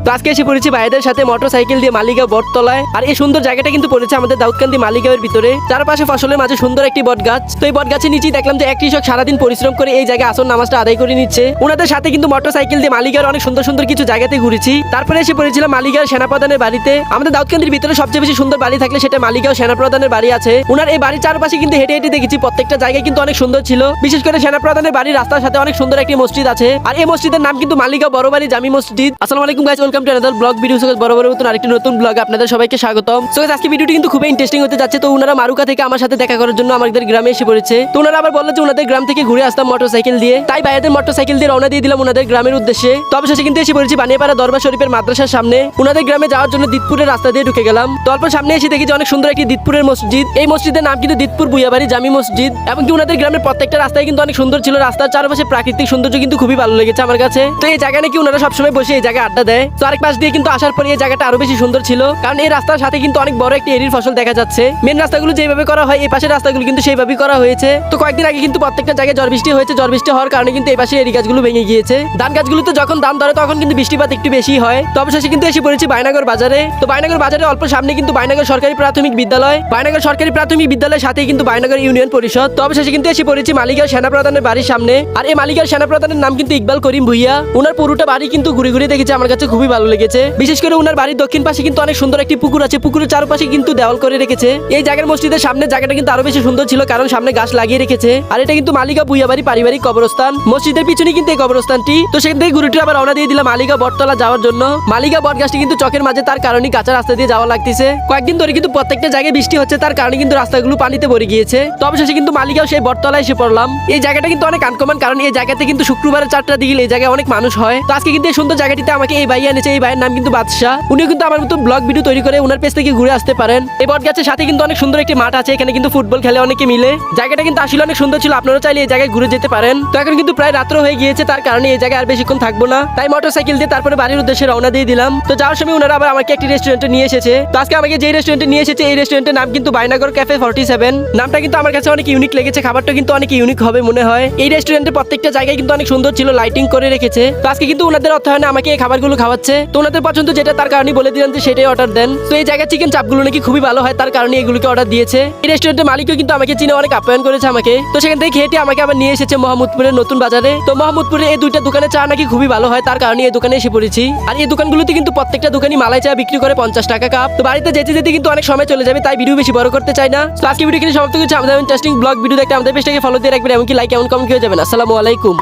তো আজকে এসে পড়েছি ভাইদের সাথে মোটরসাইকেল দিয়ে মালিগাঁও বটতলায়। আর এই সুন্দর জায়গাটা কিন্তু পড়েছে আমাদের দাউদকান্দি মালিগাঁওয়ের ভিতরে, চারপাশে ফসলের মাঝে সুন্দর একটি বট গাছ। তো এই বট গাছের নিচেই দেখলাম যে এক কৃষক সারাদিন পরিশ্রম করে এই জায়গায় আসর নামাজটা আদায় করে নিচ্ছে। ওনাদের সাথে কিন্তু মোটরসাইকেল দিয়ে মালিগাঁওয়ের অনেক সুন্দর সুন্দর কিছু জায়গাতে ঘুরেছি। তারপরে এসে পড়েছিলাম মালিগাঁও সেনাপ্রধানের বাড়িতে। আমাদের দাউদকান্দির ভিতরে সবচেয়ে বেশি সুন্দর বাড়ি থাকলে সেটা মালিগাঁও সেনাপ্রধানের বাড়ি আছে। ওনার এই বাড়ির চারপাশে কিন্তু হেঁটে হেঁটে দেখেছি, প্রত্যেকটা জায়গায় কিন্তু অনেক সুন্দর ছিল। বিশেষ করে সেনাপ্রধানের বাড়ির রাস্তার সাথে অনেক সুন্দর একটি মসজিদ আছে, আর এই মসজিদের নাম কিন্তু মালিগাঁও বড় বাড়ি জামি মসজিদ। আসসালামু আলাইকুম guys, welcome to another blog video. বড় বড় নতুন আরেকটি নতুন ব্লগে আপনাদের সবাইকে স্বাগতম। সো গাইস, আজকে ভিডিওটি কিন্তু খুবই ইন্টারেস্টিং হতে যাচ্ছে। তো ওনারা মারুকা থেকে আমার সাথে দেখা করার জন্য আমাদের গ্রামে এসে পড়েছে। তো ওনারা আবার বললো যে ওনাদের গ্রাম থেকে ঘুরে আসতাম মোটরসাইকেল দিয়ে, তাই ভাইয়াদের মোটরসাইকেল দিয়ে রওনা দিয়ে দিলাম ওনাদের গ্রামের উদ্দেশ্যে। তো অবশেষে কিন্তু এসে পড়েছি বানিয়াপাড়া দরবার শরীফের মাদ্রাসার সামনে। ওনাদের গ্রামে যাওয়ার জন্য দিতপুরের রাস্তা দিয়ে ঢুকে গেলাম। তো অল্প সামনে এসে দেখি যে অনেক সুন্দর একটি দিতপুরের মসজিদ। এই মসজিদের নাম কিন্তু দিতপুর বুয়াবাড়ি জামি মসজিদ। এবং কি ওনাদের গ্রামের প্রত্যেকটা রাস্তায় কিন্তু অনেক সুন্দর ছিল। রাস্তার চারপাশে প্রাকৃতিক সৌন্দর্য কিন্তু খুবই ভালো লেগেছে আমার কাছে। তো এই জায়গা নাকি ওনারা সবসময় বসে এই জায়গায় আড্ডা দেয়। তো আরেক পাশ দিয়ে কিন্তু আসার পরে এই জায়গাটা আরো বেশি সুন্দর ছিল, কারণ এই রাস্তার সাথে কিন্তু অনেক বড় একটি এরির ফসল দেখা যাচ্ছে। মেন রাস্তাগুলো যেভাবে করা হয় এই পাশের রাস্তাগুলো কিন্তু সেইভাবেই করা হয়েছে। তো কয়েকদিন আগে কিন্তু প্রত্যেকটা জায়গায় ঝড় বৃষ্টি হয়েছে। ঝড় বৃষ্টি হওয়ার কারণে কিন্তু এই পাশে এরি গাছগুলো ভেঙে গিয়েছে। ধান গাছগুলোতে যখন দাম ধরে তখন কিন্তু বৃষ্টিপাত একটু বেশি হয়। তো অবশেষে কিন্তু এসে পড়েছি বাইনাগর বাজারে। তো বাইনাগর বাজারে অল্প সামনে কিন্তু বাইনাগর সরকারি প্রাথমিক বিদ্যালয়। বাইনাগর সরকারি প্রাথমিক বিদ্যালয়ের সাথে কিন্তু বাইনাগর ইউনিয়ন পরিষদ। তো অবশেষে কিন্তু এসে পড়েছি মালিগাঁও সেনাপ্রধানের বাড়ির সামনে। আর এই মালিগাঁও সেনাপ্রধানের নাম কিন্তু ইকবাল করিম ভুইয়া। ওনার পুরোটা বাড়ি কিন্তু ঘুরে ঘুরে দেখেছি, আমার কাছে খুবই ভালো লেগেছে। বিশেষ করে ওনার বাড়ির দক্ষিণ পাশে কিন্তু অনেক সুন্দর একটি পুকুর আছে। পুকুরের চারপাশে কিন্তু দেওয়াল করে রেখেছে। এই জায়গার মসজিদের সামনে জায়গাটা কিন্তু আরো বেশি সুন্দর ছিল, কারণ সামনে গাছ লাগিয়ে রেখেছে। আর এটা কিন্তু মালিগাঁও ভুইয়াবাড়ি পারিবারিক কবরস্থান। মসজিদের পিছনে কিন্তু এই কবরস্থানটি। তো সেখান থেকে ঘুরে আবার রওনা দিয়ে দিলাম মালিগাঁও বটতলা যাওয়ার জন্য। মালিগাঁও বট গাছটি কিন্তু চকের মাঝে, তার কারণে কাঁচা রাস্তা দিয়ে যাওয়া লাগতেছে। কয়েকদিন ধরে কিন্তু প্রত্যেকটা জায়গায় বৃষ্টি হচ্ছে, তার কারণে কিন্তু রাস্তাগুলো পানিতে ভরে গিয়েছে। তো অবশেষে কিন্তু মালিগাঁও সেই বটতলায় এসে পড়লাম। এই জায়গাটা কিন্তু অনেক আনকমন, কারণ এই জায়গাতে কিন্তু শুক্রবারের 4টা দিকে এই জায়গায় অনেক মানুষ হয়। তো আজকে কিন্তু এই সুন্দর জায়গাটিতে আমাকে এই ভাই এনেছে। এই ভাইয়ের নাম কিন্তু বাদশা। উনিও কিন্তু আমার মতো ব্লগ ভিডিও তৈরি করে ওনার পেজ থেকে ঘুরে আসতে পারেন। এই বট গাছের সাথে কিন্তু অনেক সুন্দর একটি মাঠ আছে, এখানে কিন্তু ফুটবল খেলে অনেকে মিলে। জায়গাটা কিন্তু আসলে অনেক সুন্দর ছিল, আপনারা চাইলে এই জায়গায় ঘুরে যেতে পারেন। তো এখন কিন্তু প্রায় রাত্র হয়ে গিয়েছে, তার কারণে এই জায়গায় আর বেশিক্ষণ থাকবো না, তাই মোটরসাইকেল দিয়ে তারপরে বাড়ির উদ্দেশ্যে রওনা দিয়ে দিলাম। তো যাওয়ার সময় ওনারা আবার আমাকে একটি রেস্টুরেন্টে নিয়ে এসেছে। তো আজকে আমাকে যে রেস্টুরেন্টে নিয়ে এসেছে এই রেস্টুরেন্টের নাম কিন্তু বাইনাগর ক্যাফে 47। নামটা কিন্তু আমার কাছে অনেক ইউনিক লেগেছে, খাবারটা কিন্তু অনেক ইউনিক হবে মনে হয়। এই রেস্টুরেন্টের প্রত্যেকটা জায়গায় কিন্তু অনেক সুন্দর ছিল, লাইটিং করে রেখেছে। তো আজকে কিন্তু ওনাদের অর্থায়নে আমাকে এই খাবারগুলো খাওয়াচ্ছে। তো ওনাদের পছন্দ যেটা, তার কারণে বলে দিলাম যে সেটাই অর্ডার দেন। তো এই জায়গায় চিকেন চাপগুলো নাকি খুবই ভালো হয়, তার কারণে এগুলোকে অর্ডার দিয়েছে। এই রেস্টুরেন্টের মালিকও কিন্তু আমাকে চিনে অনেক আপ্যায়ন করেছে আমাকে। তো সেখান থেকে খেয়ে আমাকে আবার নিয়ে এসেছে মোহাম্মদপুরের নতুন বাজারে। তো মোহাম্মদপুরে এই দুইটা দোকানে চা নাকি খুবই ভালো হয়, তার কারণে এই দোকানে এসে পড়েছি। আর এই দোকানগুলোতে কিন্তু প্রত্যেকটা দোকানই মালাই চা বিক্রি করে 50 টাকা কাপ। তো বাড়িতে যেতে যেতে কিন্তু অনেক সময় চলে যাবে, তাই ভিডিও বেশি বড় করতে চাই না। তো আজকে ভিডিও কিন্তু সমাপ্ত করছি। আমাদের ইন্টারেস্টিং ব্লগ ভিডিও দেখতে আমাদের পেজটাকে ফলো দিয়ে রাখবেন, এমনকি লাইক এমন কমেন্ট করে যাবেন। আসসালামু আলাইকুম।